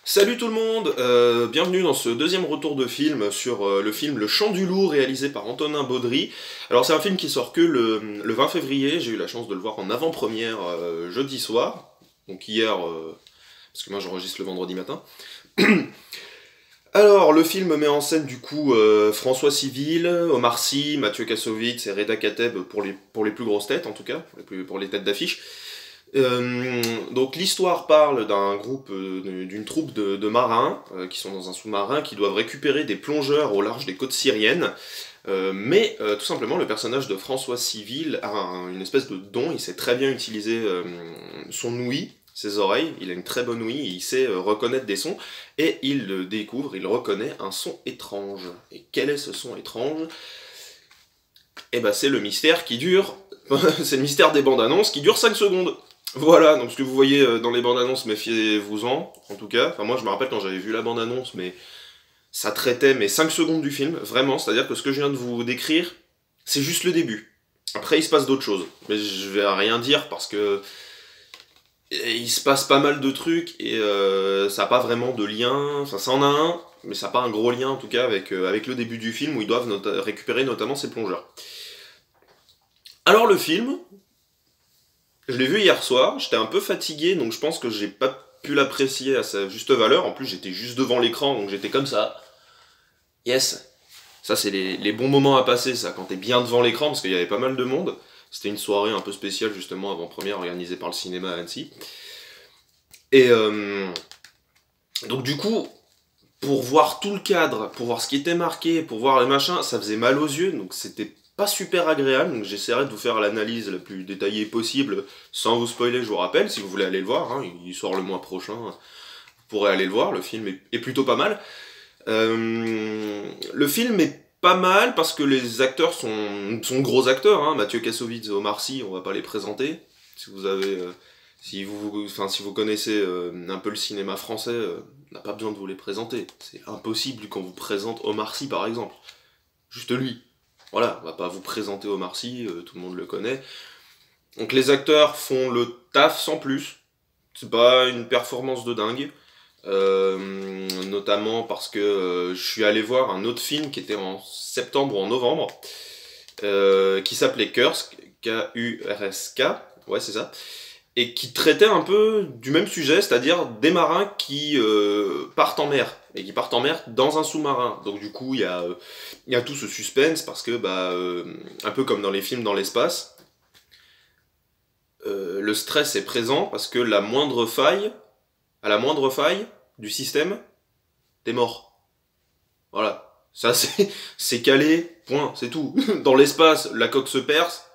Salut tout le monde, bienvenue dans ce deuxième retour de film sur le film Le Chant du Loup réalisé par Antonin Baudry. Alors c'est un film qui sort que le 20 février, j'ai eu la chance de le voir en avant-première jeudi soir, donc hier, parce que moi j'enregistre le vendredi matin. Alors le film met en scène du coup François Civil, Omar Sy, Mathieu Kassovitz et Reda Kateb pour les plus grosses têtes en tout cas, pour les têtes d'affiche. Donc l'histoire parle d'un groupe, d'une troupe de marins qui sont dans un sous-marin qui doivent récupérer des plongeurs au large des côtes syriennes. Mais tout simplement le personnage de François Civil a une espèce de don, il sait très bien utiliser son ouïe, ses oreilles, il a une très bonne ouïe, il sait reconnaître des sons, et il découvre, il reconnaît un son étrange. Et quel est ce son étrange? Eh ben c'est le mystère qui dure, c'est le mystère des bandes annonces qui dure 5 secondes. Voilà, donc ce que vous voyez dans les bandes annonces, méfiez-vous-en, en tout cas. Enfin, moi, je me rappelle quand j'avais vu la bande annonce, mais ça traitait mes 5 secondes du film, vraiment. C'est-à-dire que ce que je viens de vous décrire, c'est juste le début. Après, il se passe d'autres choses. Mais je vais rien dire parce que il se passe pas mal de trucs et ça n'a pas vraiment de lien. Enfin, ça en a un, mais ça n'a pas un gros lien, en tout cas, avec le début du film où ils doivent récupérer notamment ces plongeurs. Alors, le film, je l'ai vu hier soir, j'étais un peu fatigué, donc je pense que j'ai pas pu l'apprécier à sa juste valeur. En plus, j'étais juste devant l'écran, donc j'étais comme ça. Yes. Ça, c'est les bons moments à passer, ça, quand t'es bien devant l'écran, parce qu'il y avait pas mal de monde. C'était une soirée un peu spéciale, justement, avant-première, organisée par le cinéma à Annecy. Et donc, du coup, pour voir tout le cadre, pour voir ce qui était marqué, pour voir les machins, ça faisait mal aux yeux, donc c'était pas super agréable, donc j'essaierai de vous faire l'analyse la plus détaillée possible, sans vous spoiler, je vous rappelle, si vous voulez aller le voir, hein, il sort le mois prochain, vous pourrez aller le voir, le film est plutôt pas mal. Le film est pas mal parce que les acteurs sont gros acteurs, hein, Mathieu Kassovitz et Omar Sy, on va pas les présenter, si vous avez... si vous connaissez un peu le cinéma français, on n'a pas besoin de vous les présenter. C'est impossible qu'on vous présente Omar Sy par exemple. Juste lui. Voilà, on va pas vous présenter Omar Sy, tout le monde le connaît. Donc les acteurs font le taf sans plus. C'est pas une performance de dingue. Notamment parce que je suis allé voir un autre film qui était en septembre ou en novembre, qui s'appelait Kursk, K-U-R-S-K, ouais c'est ça, et qui traitait un peu du même sujet, c'est-à-dire des marins qui partent en mer, et qui partent en mer dans un sous-marin. Donc du coup, il y a tout ce suspense, parce que, un peu comme dans les films dans l'espace, le stress est présent, parce que à la moindre faille du système, t'es mort. Voilà. Ça, c'est calé, point, c'est tout. Dans l'espace, la coque se perce,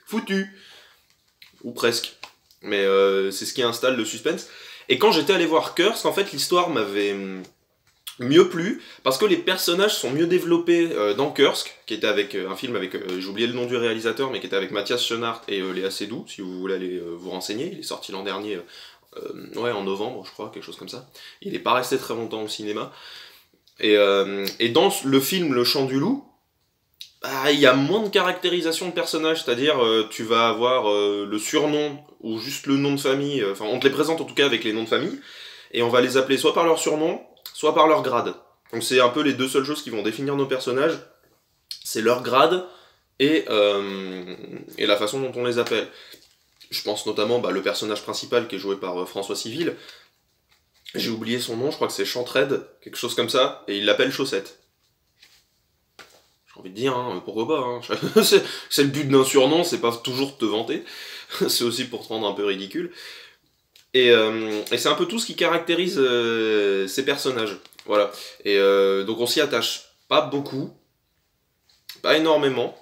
foutu. Ou presque. Mais c'est ce qui installe le suspense. Et quand j'étais allé voir Curse, en fait, l'histoire m'avait mieux plu, parce que les personnages sont mieux développés dans Kursk, qui était avec un film avec, j'ai oublié le nom du réalisateur, mais qui était avec Mathias Schoenaerts et Léa Seydoux, si vous voulez aller vous renseigner. Il est sorti l'an dernier, ouais, en novembre, je crois, quelque chose comme ça. Il n'est pas resté très longtemps au cinéma. Et dans le film Le Chant du Loup, bah, il y a moins de caractérisation de personnages, c'est-à-dire tu vas avoir le surnom ou juste le nom de famille, enfin on te les présente en tout cas avec les noms de famille, et on va les appeler soit par leur surnom, soit par leur grade. Donc c'est un peu les deux seules choses qui vont définir nos personnages, c'est leur grade et la façon dont on les appelle. Je pense notamment le personnage principal qui est joué par François Civil, j'ai oublié son nom, je crois que c'est Chantraide, quelque chose comme ça, et il l'appelle Chaussette. J'ai envie de dire, hein, pourquoi pas, hein. C'est le but d'un surnom, c'est pas toujours te vanter, c'est aussi pour te rendre un peu ridicule. Et c'est un peu tout ce qui caractérise ces personnages. Voilà. Et donc on s'y attache pas beaucoup, pas énormément,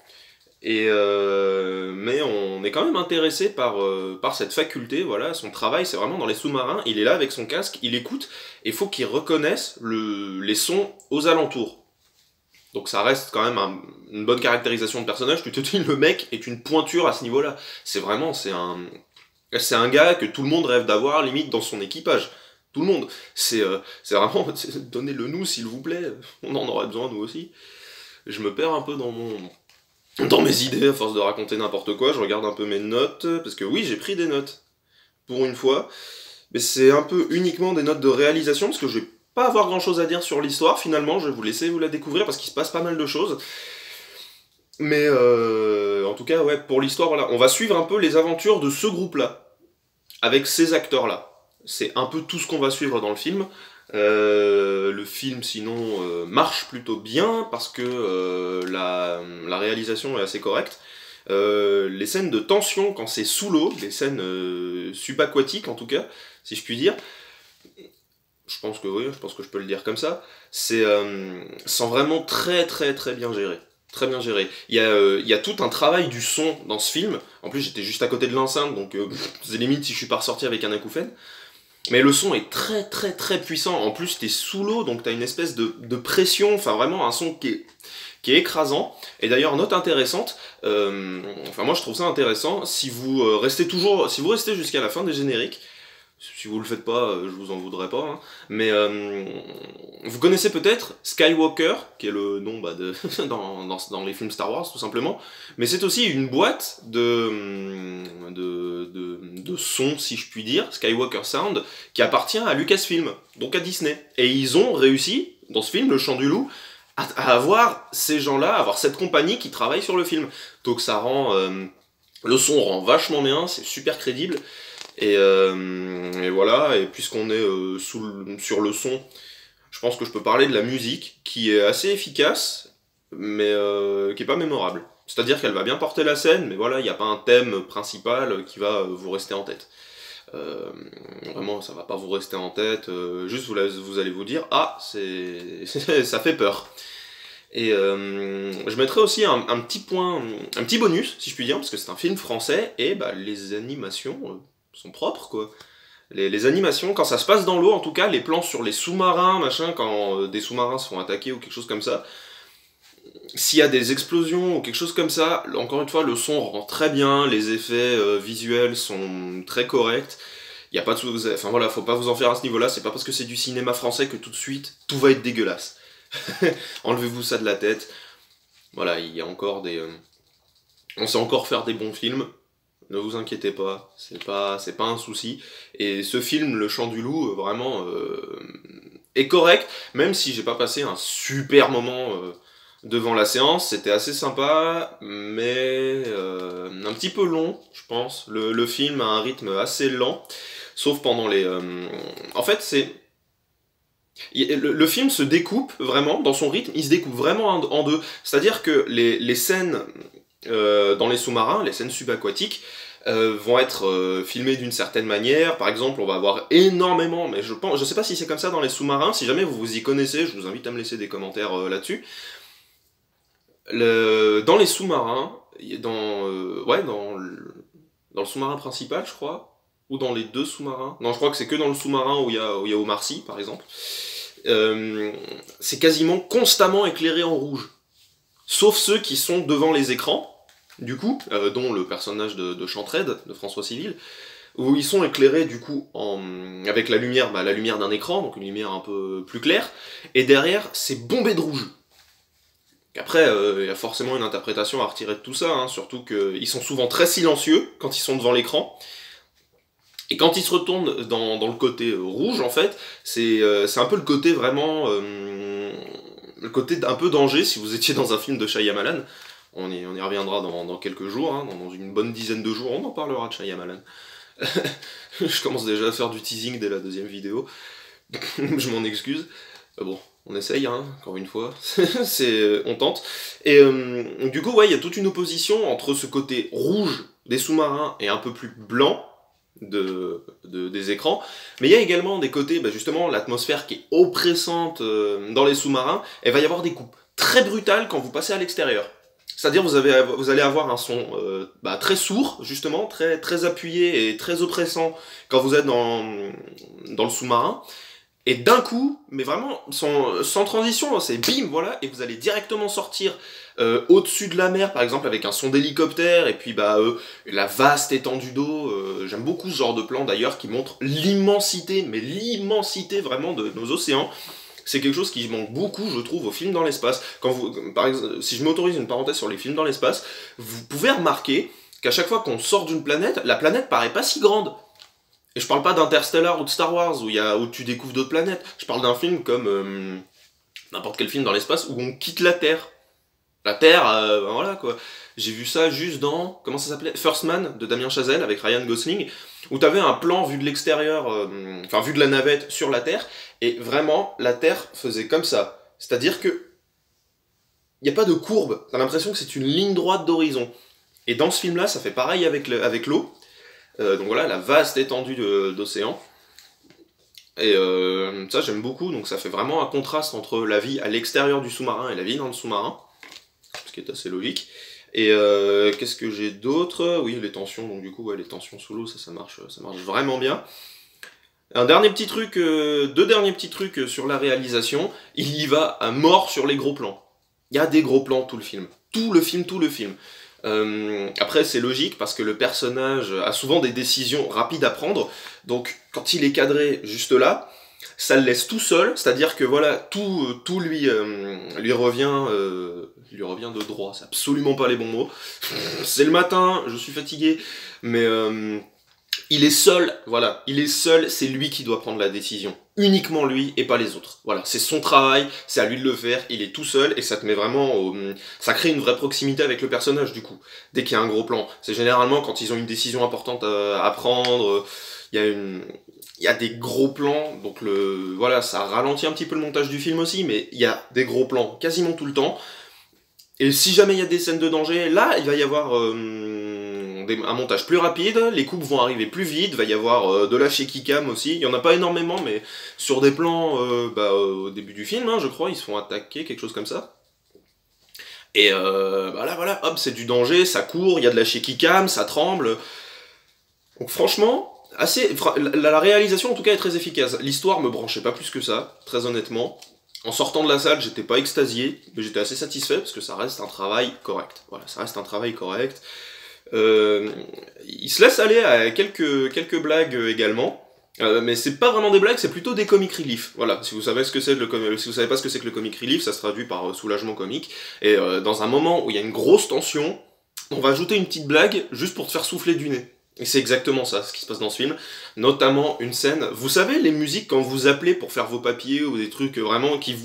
mais on est quand même intéressé par cette faculté, voilà, son travail, c'est vraiment dans les sous-marins, il est là avec son casque, il écoute, et il faut qu'il reconnaisse les sons aux alentours. Donc ça reste quand même une bonne caractérisation de personnage, tu te dis le mec est une pointure à ce niveau-là. C'est vraiment, c'est un gars que tout le monde rêve d'avoir, limite, dans son équipage. Tout le monde. C'est vraiment... Donnez-le nous, s'il vous plaît. On en aurait besoin, nous aussi. Je me perds un peu dans mes idées, à force de raconter n'importe quoi. Je regarde un peu mes notes, parce que oui, j'ai pris des notes. Pour une fois. Mais c'est un peu uniquement des notes de réalisation, parce que je vais pas avoir grand chose à dire sur l'histoire finalement, je vais vous laisser vous la découvrir parce qu'il se passe pas mal de choses. Mais en tout cas, ouais, pour l'histoire, voilà, on va suivre un peu les aventures de ce groupe-là, avec ces acteurs-là. C'est un peu tout ce qu'on va suivre dans le film. Le film, sinon, marche plutôt bien parce que la réalisation est assez correcte. Les scènes de tension quand c'est sous l'eau, les scènes subaquatiques en tout cas, si je puis dire, je pense que oui, je pense que je peux le dire comme ça, c'est sont vraiment très très très bien gérés. Très bien géré. Il y a tout un travail du son dans ce film. En plus, j'étais juste à côté de l'enceinte, donc c'est limite si je suis pas ressorti avec un acouphène. Mais le son est très très très puissant. En plus, t'es sous l'eau, donc t'as une espèce de pression, enfin vraiment un son qui est écrasant. Et d'ailleurs, note intéressante, enfin moi je trouve ça intéressant, si vous si vous restez jusqu'à la fin des génériques, si vous le faites pas, je vous en voudrais pas, hein. Mais vous connaissez peut-être Skywalker, qui est le nom dans les films Star Wars tout simplement, mais c'est aussi une boîte de son, si je puis dire, Skywalker Sound, qui appartient à Lucasfilm, donc à Disney. Et ils ont réussi, dans ce film, Le Chant du Loup, à avoir ces gens-là, à avoir cette compagnie qui travaille sur le film. Donc ça rend... le son rend vachement bien, c'est super crédible. Et voilà, et puisqu'on est sur le son, je pense que je peux parler de la musique, qui est assez efficace, mais qui est pas mémorable. C'est-à-dire qu'elle va bien porter la scène, mais voilà, il n'y a pas un thème principal qui va vous rester en tête. Vraiment, ça va pas vous rester en tête, juste vous allez vous dire, ah, ça fait peur. Et je mettrais aussi un petit point, un petit bonus, si je puis dire, parce que c'est un film français, et bah, les animations sont propres, quoi. Les animations, quand ça se passe dans l'eau, en tout cas, les plans sur les sous-marins, machin, quand des sous-marins se font attaquer ou quelque chose comme ça, s'il y a des explosions ou quelque chose comme ça, encore une fois, le son rend très bien, les effets visuels sont très corrects, il y a pas de enfin voilà, faut pas vous en faire à ce niveau-là, c'est pas parce que c'est du cinéma français que tout de suite, tout va être dégueulasse. Enlevez-vous ça de la tête. Voilà, il y a encore des... on sait encore faire des bons films, ne vous inquiétez pas, c'est pas un souci. Et ce film, Le Chant du Loup, vraiment est correct, même si j'ai pas passé un super moment devant la séance, c'était assez sympa, mais un petit peu long, je pense. Le film a un rythme assez lent, sauf pendant les... En fait, c'est... Le film se découpe vraiment, dans son rythme, il se découpe vraiment en deux. C'est-à-dire que les scènes dans les sous-marins, les scènes subaquatiques, vont être filmées d'une certaine manière. Par exemple, on va avoir énormément, mais je sais pas si c'est comme ça dans les sous-marins, si jamais vous vous y connaissez, je vous invite à me laisser des commentaires là-dessus. Dans les sous-marins, dans le sous-marin principal, je crois, ou dans les deux sous-marins. Non, je crois que c'est que dans le sous-marin où il y a Omar Sy, par exemple. C'est quasiment constamment éclairé en rouge. Sauf ceux qui sont devant les écrans, du coup, dont le personnage de Chantraide, de François Civil, où ils sont éclairés, du coup, avec la lumière d'un écran, donc une lumière un peu plus claire, et derrière, c'est bombé de rouge. Après, il y a forcément une interprétation à retirer de tout ça, hein, surtout qu'ils sont souvent très silencieux quand ils sont devant l'écran. Et quand ils se retournent dans le côté rouge, en fait, c'est un peu le côté vraiment... le côté un peu danger, si vous étiez dans un film de Shyamalan. On y reviendra dans quelques jours, hein, dans une bonne dizaine de jours, on en parlera de Shyamalan. Je commence déjà à faire du teasing dès la deuxième vidéo. Je m'en excuse. Bon, on essaye, hein, encore une fois. On tente. Et du coup, ouais, il y a toute une opposition entre ce côté rouge des sous-marins et un peu plus blanc des écrans, mais il y a également des côtés, justement, l'atmosphère qui est oppressante dans les sous-marins, et va y avoir des coupes très brutales quand vous passez à l'extérieur. C'est-à-dire vous allez avoir un son très sourd, justement, très, très appuyé et très oppressant quand vous êtes dans le sous-marin, et d'un coup, mais vraiment sans transition, c'est bim, voilà, et vous allez directement sortir au-dessus de la mer, par exemple, avec un son d'hélicoptère, et puis la vaste étendue d'eau. J'aime beaucoup ce genre de plan, d'ailleurs, qui montre l'immensité, mais l'immensité vraiment de nos océans. C'est quelque chose qui manque beaucoup, je trouve, aux films dans l'espace. Par exemple, si je m'autorise une parenthèse sur les films dans l'espace, vous pouvez remarquer qu'à chaque fois qu'on sort d'une planète, la planète paraît pas si grande. Et je parle pas d'Interstellar ou de Star Wars, où tu découvres d'autres planètes. Je parle d'un film comme n'importe quel film dans l'espace, où on quitte la Terre. La Terre, ben voilà quoi. J'ai vu ça juste dans, comment ça s'appelait, First Man, de Damien Chazelle, avec Ryan Gosling, où t'avais un plan vu de l'extérieur, enfin vu de la navette sur la Terre, et vraiment, la Terre faisait comme ça. C'est-à-dire que, il n'y a pas de courbe, t'as l'impression que c'est une ligne droite d'horizon. Et dans ce film-là, ça fait pareil avec l'eau. Donc voilà, la vaste étendue d'océan. Et ça, j'aime beaucoup, donc ça fait vraiment un contraste entre la vie à l'extérieur du sous-marin et la vie dans le sous-marin, ce qui est assez logique. Et qu'est-ce que j'ai d'autre? Oui, les tensions, donc du coup, ouais, les tensions sous l'eau, ça marche vraiment bien. Un dernier petit truc, deux derniers petits trucs sur la réalisation, il y va à mort sur les gros plans. Il y a des gros plans tout le film. Tout le film. Après, c'est logique parce que le personnage a souvent des décisions rapides à prendre, donc quand il est cadré juste là, ça le laisse tout seul, c'est-à-dire que voilà, tout lui revient de droit, c'est absolument pas les bons mots. C'est le matin, je suis fatigué, mais il est seul, voilà, c'est lui qui doit prendre la décision. Uniquement lui et pas les autres. Voilà, c'est son travail, c'est à lui de le faire, il est tout seul et ça te met vraiment ça crée une vraie proximité avec le personnage du coup. Dès qu'il y a un gros plan, c'est généralement quand ils ont une décision importante à prendre, il y a des gros plans, donc voilà, ça ralentit un petit peu le montage du film aussi, mais il y a des gros plans quasiment tout le temps. Et si jamais il y a des scènes de danger, là, il va y avoir un montage plus rapide, les coupes vont arriver plus vite, va y avoir de la shaky cam aussi. Il y en a pas énormément, mais sur des plans au début du film, hein, je crois, ils se font attaquer, quelque chose comme ça. Et voilà, hop, c'est du danger, ça court, il y a de la shaky cam, ça tremble. Donc franchement, la réalisation en tout cas est très efficace. L'histoire me branchait pas plus que ça, très honnêtement. En sortant de la salle, j'étais pas extasié, mais j'étais assez satisfait parce que ça reste un travail correct. Voilà, ça reste un travail correct. Il se laisse aller à quelques blagues également. Mais c'est pas vraiment des blagues, c'est plutôt des comic relief. Voilà, si vous savez si vous savez pas ce que c'est que le comic relief, ça se traduit par soulagement comique. Et dans un moment où il y a une grosse tension, on va ajouter une petite blague juste pour te faire souffler du nez. Et c'est exactement ça, ce qui se passe dans ce film. Notamment une scène, vous savez les musiques quand vous appelez pour faire vos papiers ou des trucs vraiment qui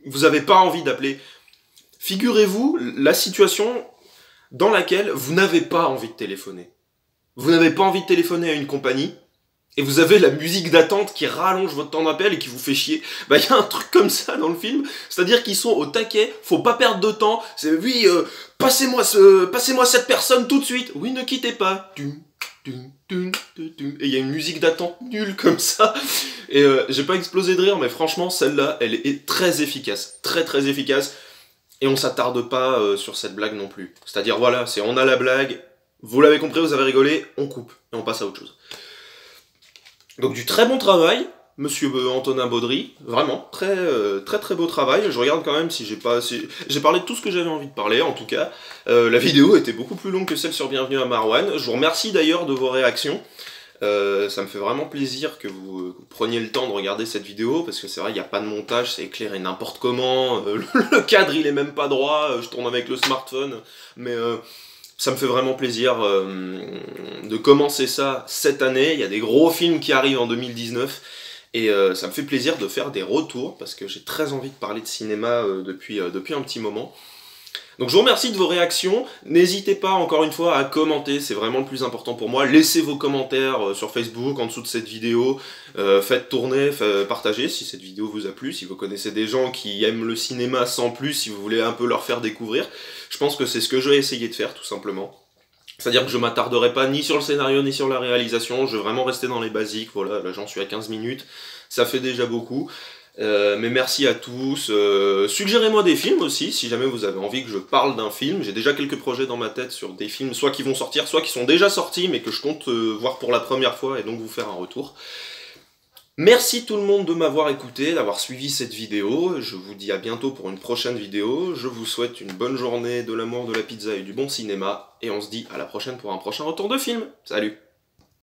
vous avez pas envie d'appeler. Figurez-vous la situation dans laquelle vous n'avez pas envie de téléphoner. Vous n'avez pas envie de téléphoner à une compagnie, et vous avez la musique d'attente qui rallonge votre temps d'appel et qui vous fait chier. Bah, il y a un truc comme ça dans le film, c'est-à-dire qu'ils sont au taquet, faut pas perdre de temps, c'est oui, passez-moi cette personne tout de suite, oui, ne quittez pas. Et il y a une musique d'attente nulle comme ça. Et j'ai pas explosé de rire, mais franchement, celle-là, elle est très efficace, très efficace. Et on s'attarde pas sur cette blague non plus. C'est-à-dire, voilà, on a la blague, vous l'avez compris, vous avez rigolé, on coupe, et on passe à autre chose. Donc du très bon travail, monsieur Antonin Baudry, vraiment, très beau travail. Je regarde quand même si j'ai parlé de tout ce que j'avais envie de parler, en tout cas. La vidéo était beaucoup plus longue que celle sur Bienvenue à Marwan. Je vous remercie d'ailleurs de vos réactions. Ça me fait vraiment plaisir que vous preniez le temps de regarder cette vidéo, parce que c'est vrai, il n'y a pas de montage, c'est éclairé n'importe comment, le cadre il est même pas droit, je tourne avec le smartphone, mais ça me fait vraiment plaisir de commencer ça cette année. Il y a des gros films qui arrivent en 2019, et ça me fait plaisir de faire des retours, parce que j'ai très envie de parler de cinéma depuis un petit moment. Donc je vous remercie de vos réactions, n'hésitez pas encore une fois à commenter, c'est vraiment le plus important pour moi, laissez vos commentaires sur Facebook en dessous de cette vidéo, faites tourner, partagez si cette vidéo vous a plu, si vous connaissez des gens qui aiment le cinéma sans plus, si vous voulez un peu leur faire découvrir, je pense que c'est ce que je vais essayer de faire tout simplement. C'est-à-dire que je m'attarderai pas ni sur le scénario ni sur la réalisation, je vais vraiment rester dans les basiques, voilà, là j'en suis à 15 minutes, ça fait déjà beaucoup. Mais merci à tous, suggérez-moi des films aussi, si jamais vous avez envie que je parle d'un film, j'ai déjà quelques projets dans ma tête sur des films, soit qui vont sortir, soit qui sont déjà sortis, mais que je compte voir pour la première fois, et donc vous faire un retour. Merci tout le monde de m'avoir écouté, d'avoir suivi cette vidéo, je vous dis à bientôt pour une prochaine vidéo, je vous souhaite une bonne journée, de l'amour, de la pizza et du bon cinéma, et on se dit à la prochaine pour un prochain retour de film. Salut!